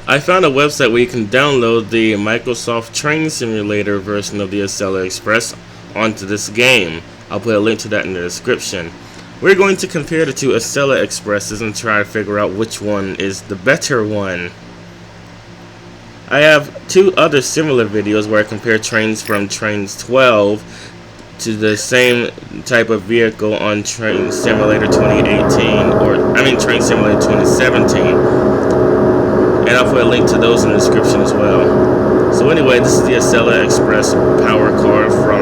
I found a website where you can download the Microsoft Train Simulator version of the Acela Express onto this game. I'll put a link to that in the description. We're going to compare the two Acela Expresses and try to figure out which one is the better one. I have two other similar videos where I compare trains from Trainz 12 to the same type of vehicle on Train Simulator 2018, Train Simulator 2017. And I'll put a link to those in the description as well. So anyway, this is the Acela Express power car from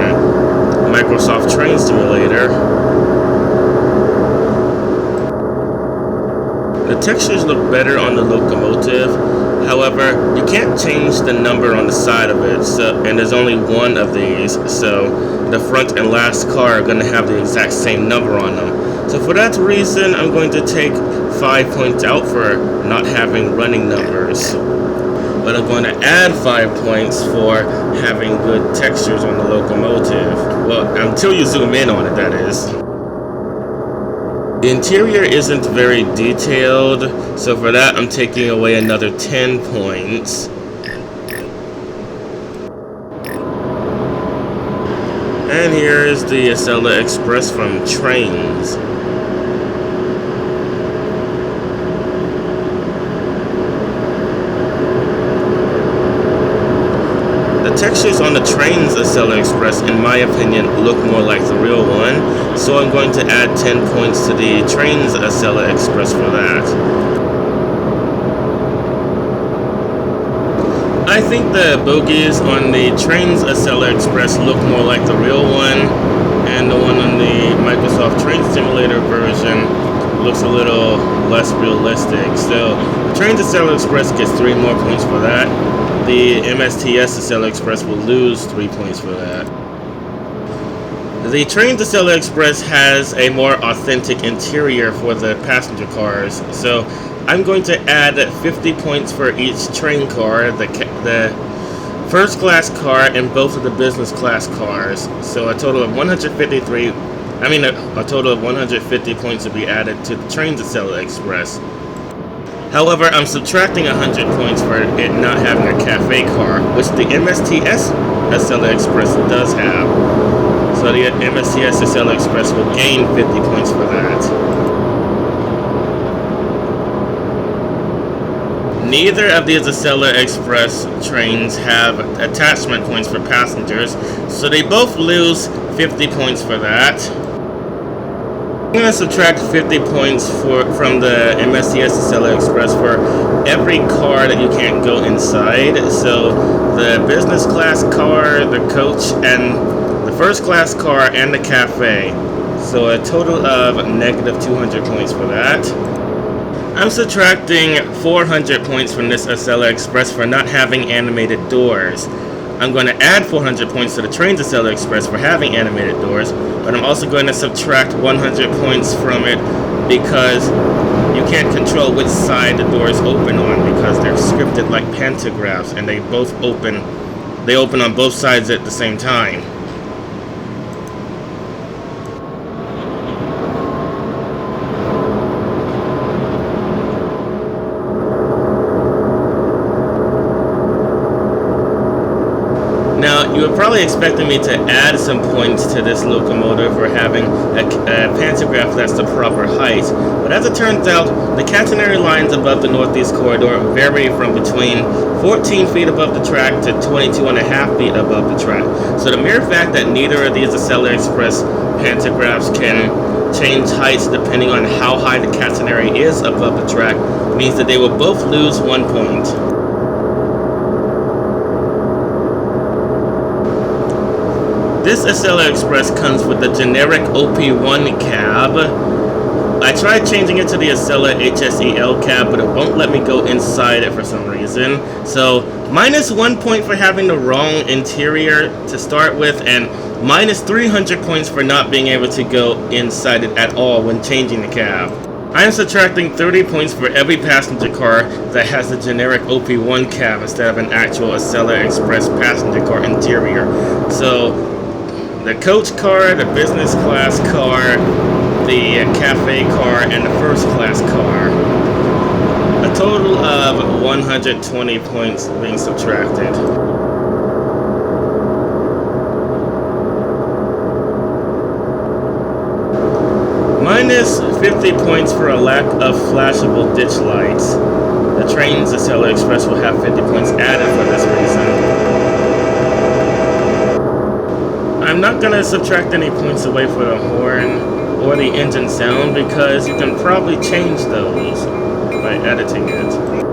Microsoft Train Simulator. The textures look better on the locomotive. However, you can't change the number on the side of it, and there's only one of these, so the front and last car are going to have the exact same number on them. So for that reason, I'm going to take 5 points out for not having running numbers. But I'm going to add 5 points for having good textures on the locomotive. Well, until you zoom in on it, that is. The interior isn't very detailed, so for that I'm taking away another 10 points. And here is the Acela Express from Trainz. The textures on the Trainz Acela Express, in my opinion, look more like the real one, so I'm going to add 10 points to the Trainz Acela Express for that. I think the bogies on the Trainz Acela Express look more like the real one, and the one on the Microsoft Train Simulator version looks a little less realistic. So the Trainz Acela Express gets 3 more points for that. The MSTS Acela Express will lose 3 points for that. The Trainz Acela Express has a more authentic interior for the passenger cars, so I'm going to add 50 points for each train car, the first class car and both of the business class cars. So a total of 150 points will be added to the Trainz Acela Express. However, I'm subtracting 100 points for it not having a cafe car, which the MSTS Acela Express does have. So the MSTS Acela Express will gain 50 points for that. Neither of these Acela Express trains have attachment points for passengers, so they both lose 50 points for that. I'm going to subtract 50 points from the MSTS Acela Express for every car that you can't go inside. So the business class car, the coach, and the first class car, and the cafe. So a total of negative 200 points for that. I'm subtracting 400 points from this Acela Express for not having animated doors. I'm going to add 400 points to the Trainz Acela Express for having animated doors, but I'm also going to subtract 100 points from it because you can't control which side the doors open on because they're scripted like pantographs and they open on both sides at the same time. Now, you were probably expecting me to add some points to this locomotive for having a pantograph that's the proper height, but as it turns out, the catenary lines above the northeast corridor vary from between 14 feet above the track to 22.5 feet above the track. So the mere fact that neither of these Acela Express pantographs can change heights depending on how high the catenary is above the track means that they will both lose 1 point. This Acela Express comes with the generic OP1 cab. I tried changing it to the Acela HSEL cab, but it won't let me go inside it for some reason. So, minus 1 point for having the wrong interior to start with, and minus 300 points for not being able to go inside it at all when changing the cab. I am subtracting 30 points for every passenger car that has the generic OP1 cab instead of an actual Acela Express passenger car interior. So, the coach car, the business class car, the cafe car, and the first class car. A total of 100 120 points being subtracted. Minus 50 points for a lack of flashable ditch lights. The Trainz Acela Express will have 50 points added for this reason. I'm not going to subtract any points away for the horn or the engine sound because you can probably change those by editing it.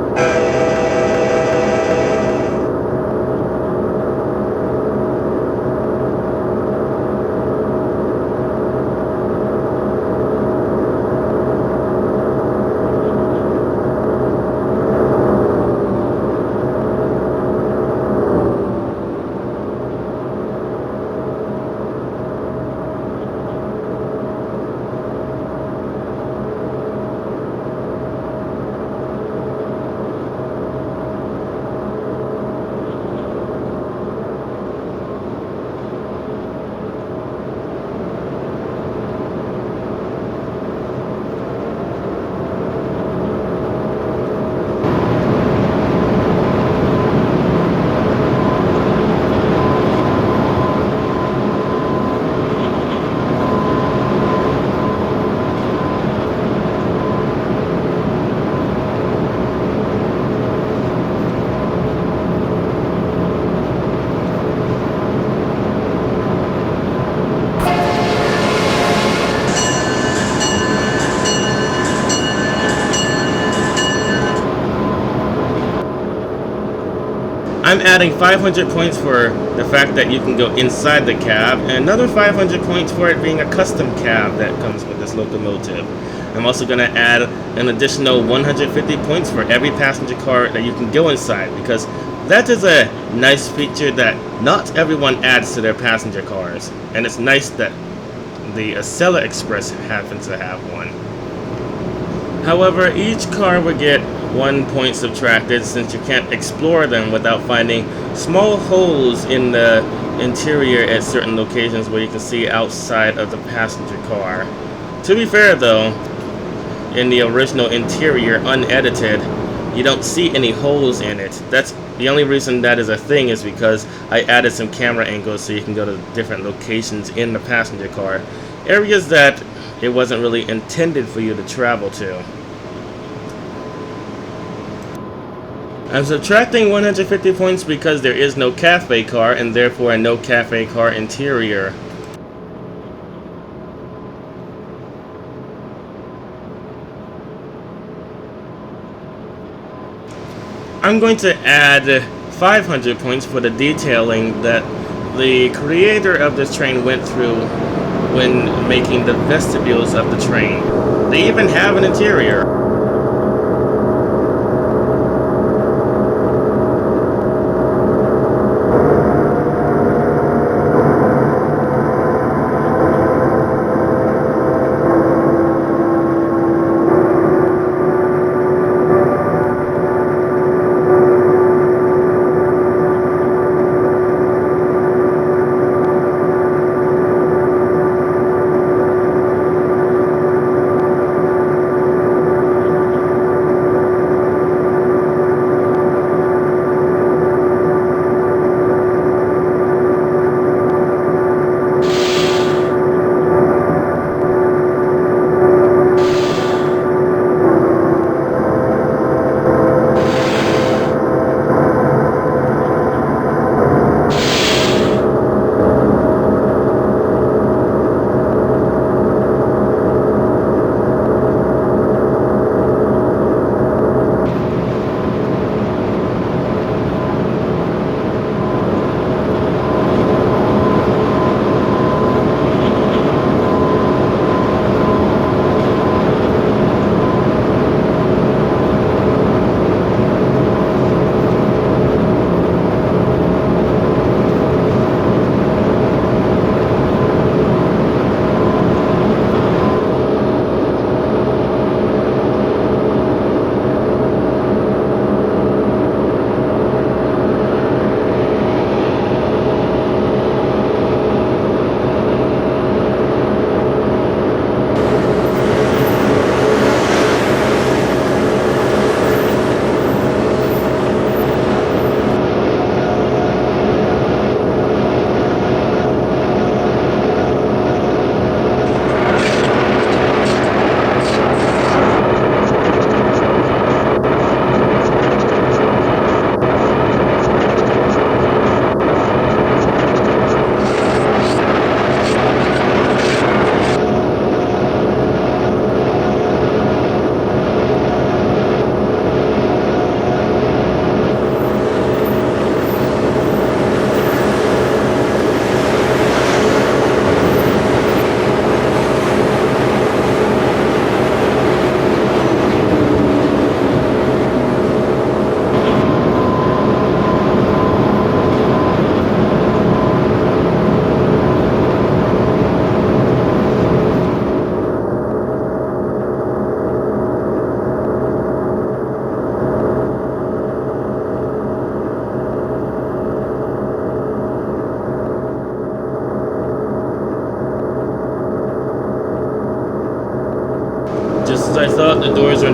I'm adding 500 points for the fact that you can go inside the cab, and another 500 points for it being a custom cab that comes with this locomotive. I'm also going to add an additional 150 points for every passenger car that you can go inside, because that is a nice feature that not everyone adds to their passenger cars, and it's nice that the Acela Express happens to have one. However, each car will get 1 point subtracted since you can't explore them without finding small holes in the interior at certain locations where you can see outside of the passenger car. To be fair though, in the original interior unedited, you don't see any holes in it. That's the only reason that is a thing, is because I added some camera angles so you can go to different locations in the passenger car, areas that it wasn't really intended for you to travel to. I'm subtracting 150 points because there is no cafe car and therefore a no cafe car interior. I'm going to add 500 points for the detailing that the creator of this train went through when making the vestibules of the train. They even have an interior.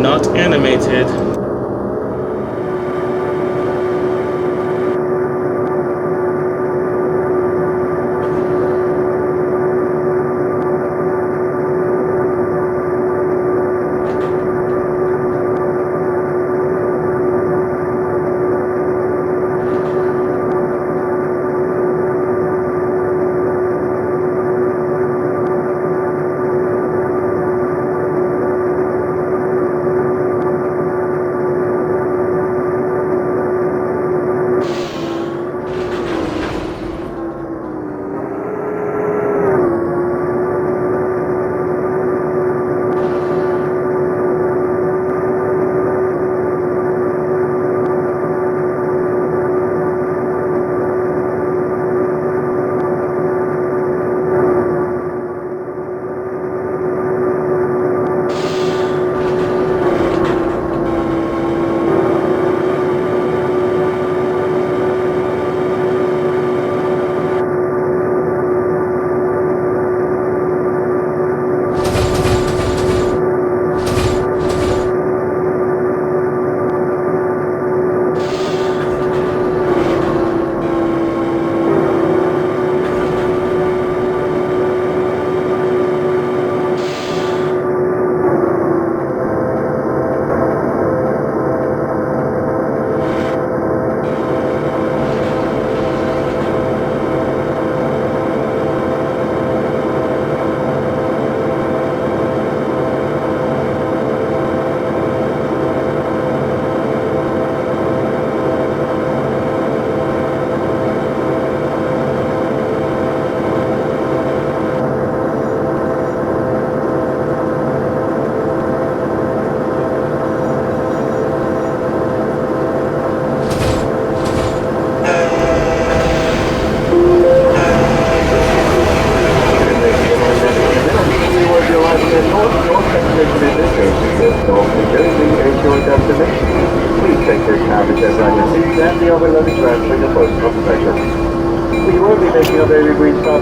not animated.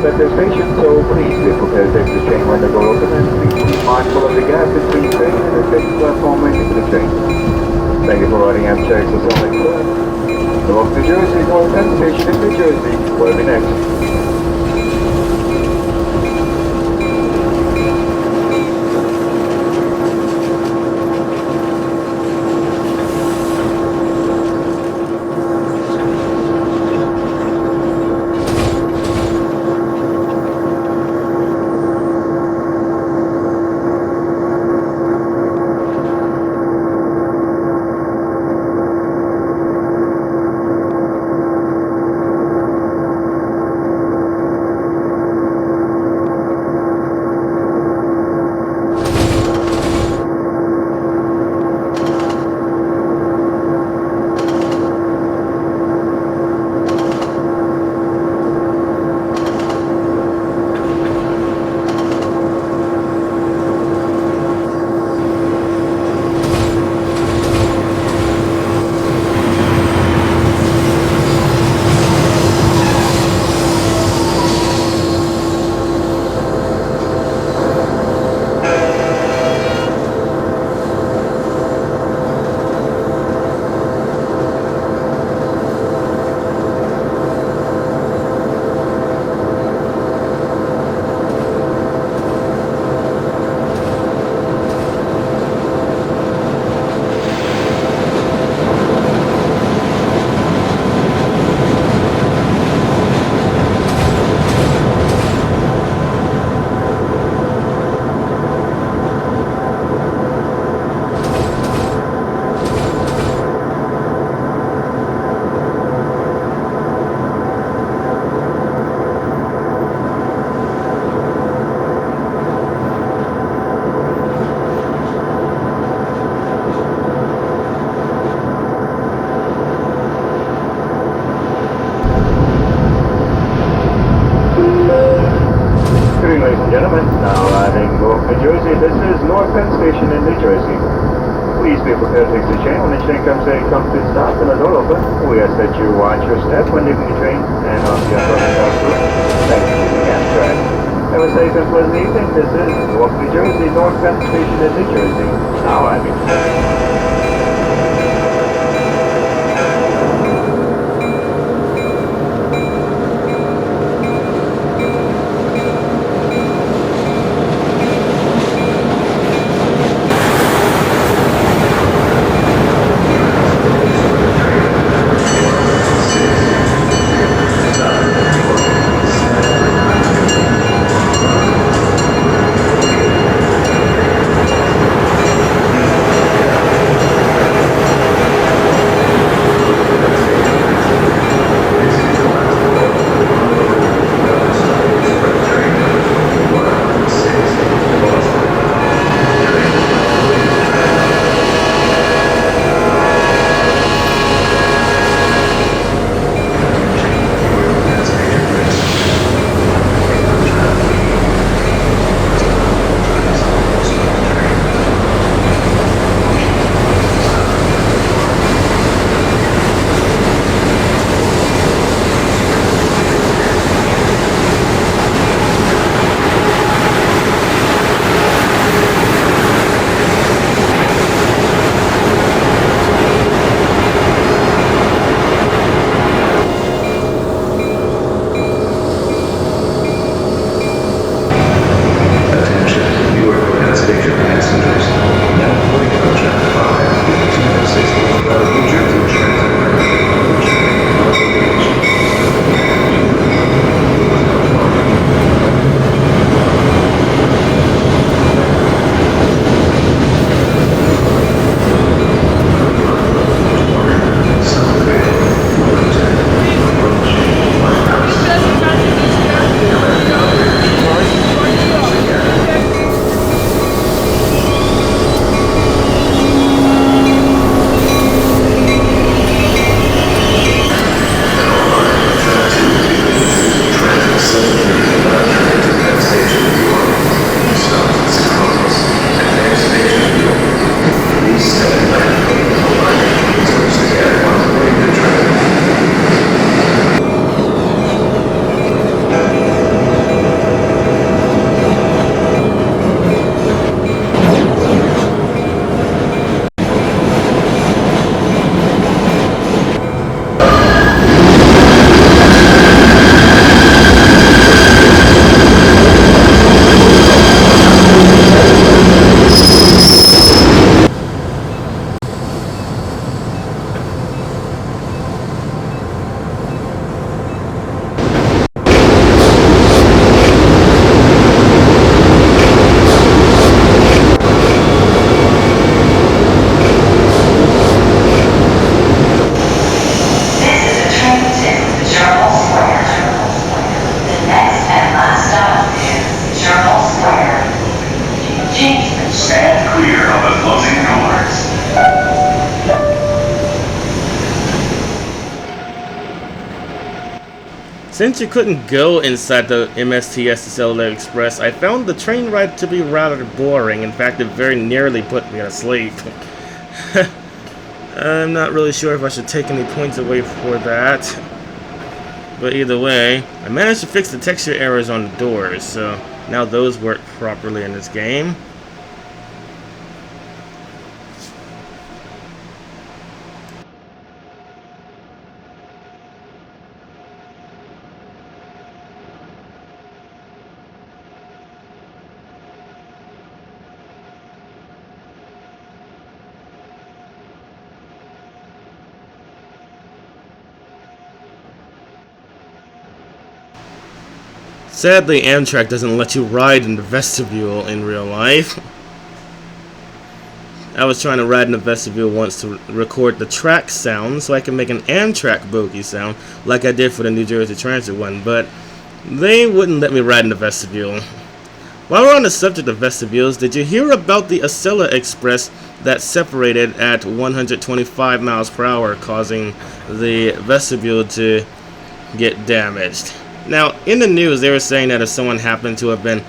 At this station, so please be prepared to take the train when the door opens and please be mindful of the gap between train and the sixth platform waiting for the train. Thank you for riding Acela Express. North New Jersey, North Penn Station in New Jersey. Where are we next? Gentlemen, now arriving North New Jersey. This is North Penn Station in New Jersey. Please be prepared to exit the train when the train comes to a complete stop and the door open. We ask that you watch your step when leaving the train and on the upper and down. Thank you for the Amtrak. Have a safe and pleasant evening. This is Newark, New Jersey, North Penn Station in New Jersey. Now I'm in. Since you couldn't go inside the MSTS Acela Express, I found the train ride to be rather boring. In fact, it very nearly put me to sleep. I'm not really sure if I should take any points away for that. But either way, I managed to fix the texture errors on the doors, so now those work properly in this game. Sadly, Amtrak doesn't let you ride in the vestibule in real life. I was trying to ride in the vestibule once to record the track sound so I can make an Amtrak bogie sound like I did for the New Jersey Transit one, but they wouldn't let me ride in the vestibule. While we're on the subject of vestibules, did you hear about the Acela Express that separated at 125 miles per hour, causing the vestibule to get damaged? Now, in the news, they were saying that if someone happened to have been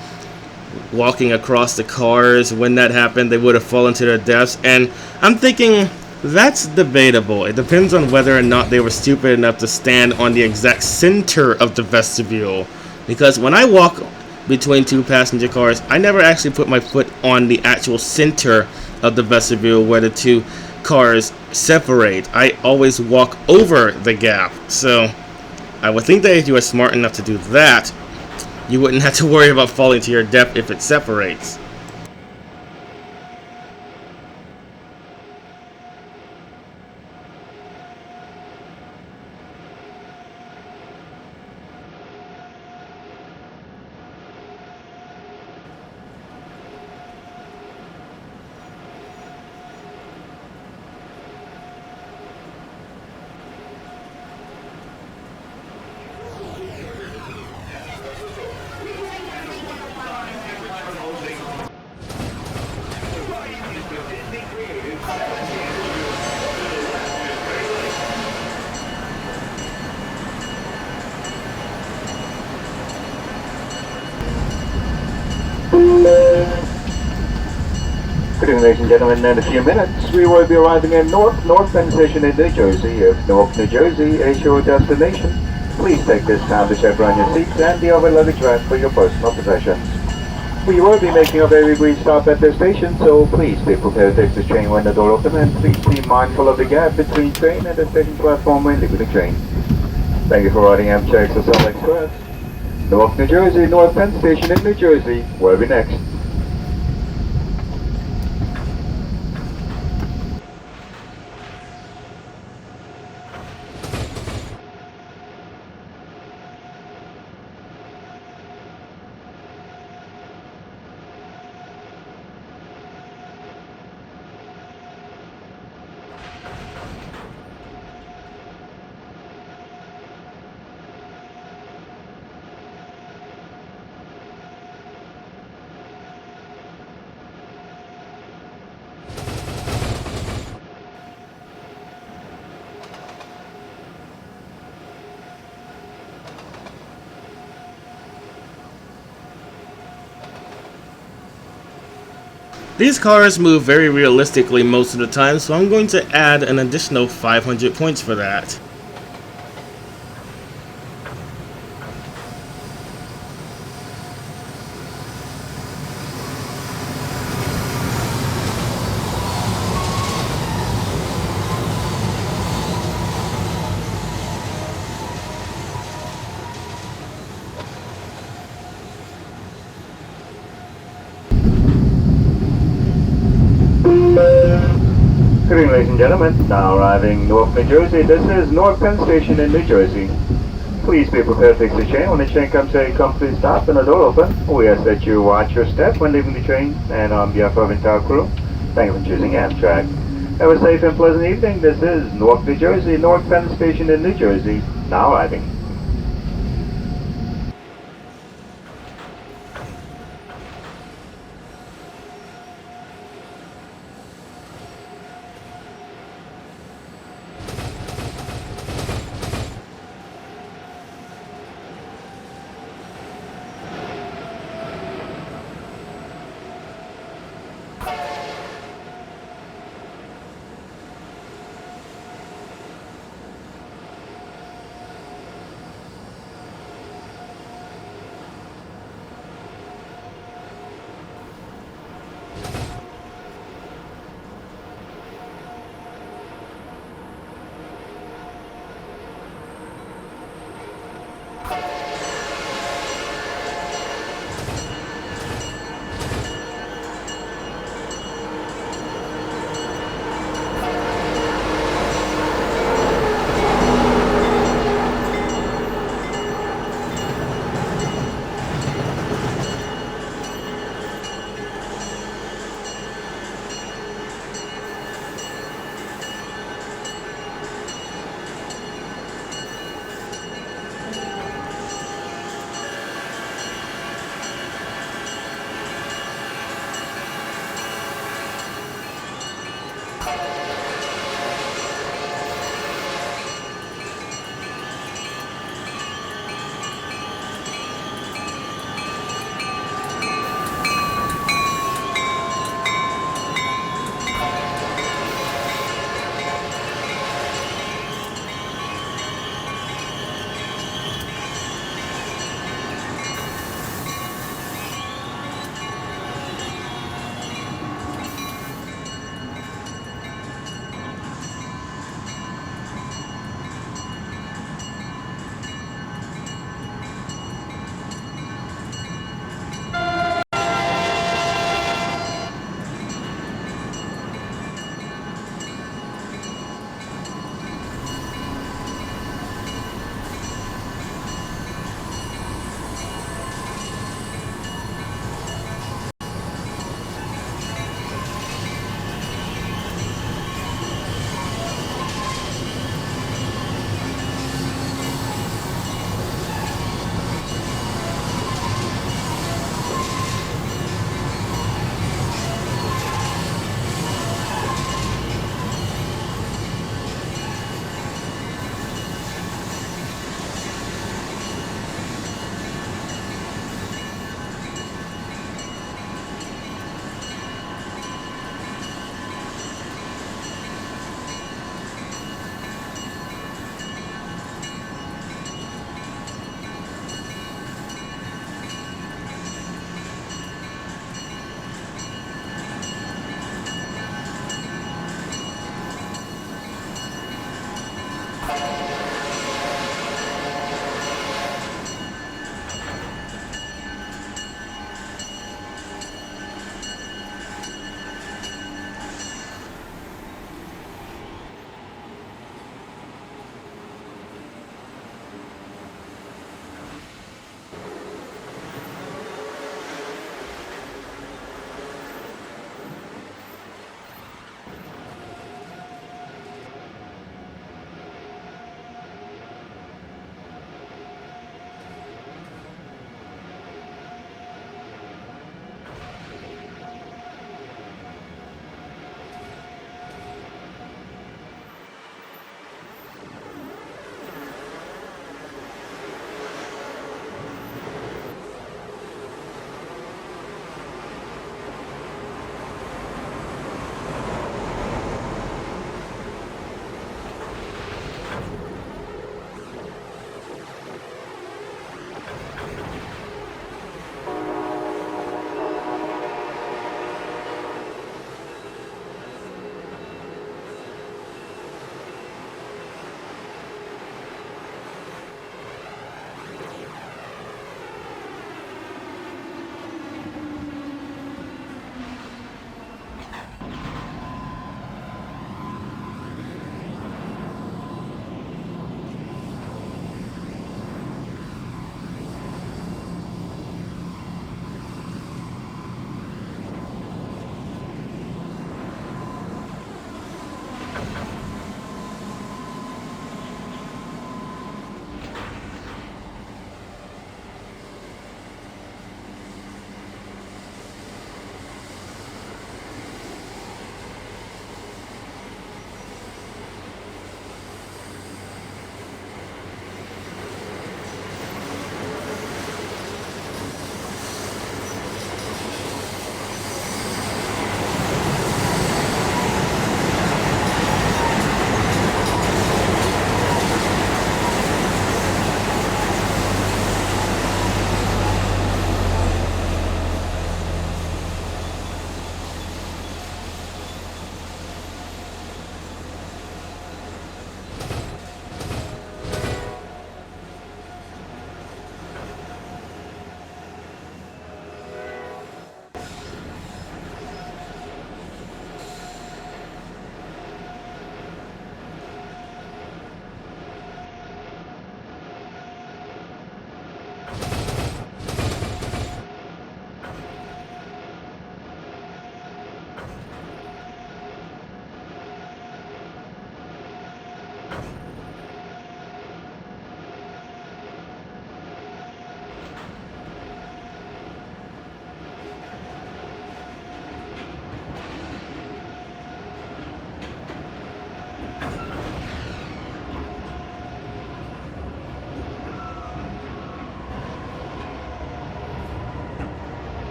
walking across the cars when that happened, they would have fallen to their deaths. And I'm thinking, that's debatable. It depends on whether or not they were stupid enough to stand on the exact center of the vestibule. Because when I walk between two passenger cars. I never actually put my foot on the actual center of the vestibule where the two cars separate. I always walk over the gap. So I would think that if you are smart enough to do that, you wouldn't have to worry about falling to your death if it separates. Good evening, ladies and gentlemen. In a few minutes, we will be arriving in North Penn Station in New Jersey. If North New Jersey is your destination, please take this time to check around your seats and the other luggage rack for your personal possessions. We will be making a very brief stop at this station, so please be prepared to take this train when the door opens, and please be mindful of the gap between train and the station platform when leaving the train. Thank you for riding MSTS Acela Express. North New Jersey, North Penn Station in New Jersey. We'll be next. These cars move very realistically most of the time, so I'm going to add an additional 500 points for that. Good evening, ladies and gentlemen. Now arriving North New Jersey. This is North Penn Station in New Jersey. Please be prepared to exit the train when the train comes to a complete stop and the door open. We ask that you watch your step when leaving the train, and on behalf of the entire crew, thank you for choosing Amtrak. Have a safe and pleasant evening. This is North New Jersey, North Penn Station in New Jersey. Now arriving.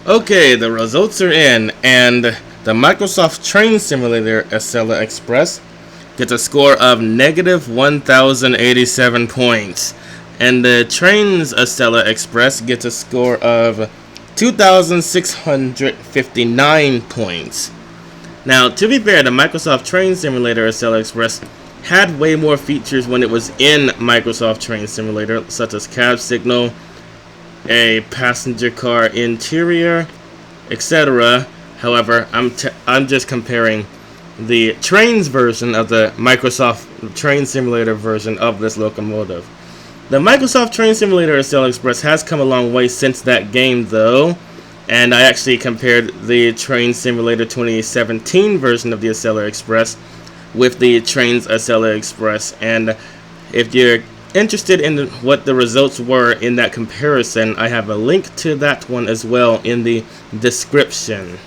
Okay, the results are in, and the Microsoft Train Simulator Acela Express gets a score of negative 1,087 points, and the Trainz Acela Express gets a score of 2,659 points. Now, to be fair, the Microsoft Train Simulator Acela Express had way more features when it was in Microsoft Train Simulator, such as cab signal, a passenger car interior, etc. However, I'm just comparing the Trainz version of the Microsoft Train Simulator version of this locomotive. The Microsoft Train Simulator Acela Express has come a long way since that game, though, and I actually compared the Train Simulator 2017 version of the Acela Express with the Trainz Acela Express, and if you're interested in what the results were in that comparison, I have a link to that one as well in the description.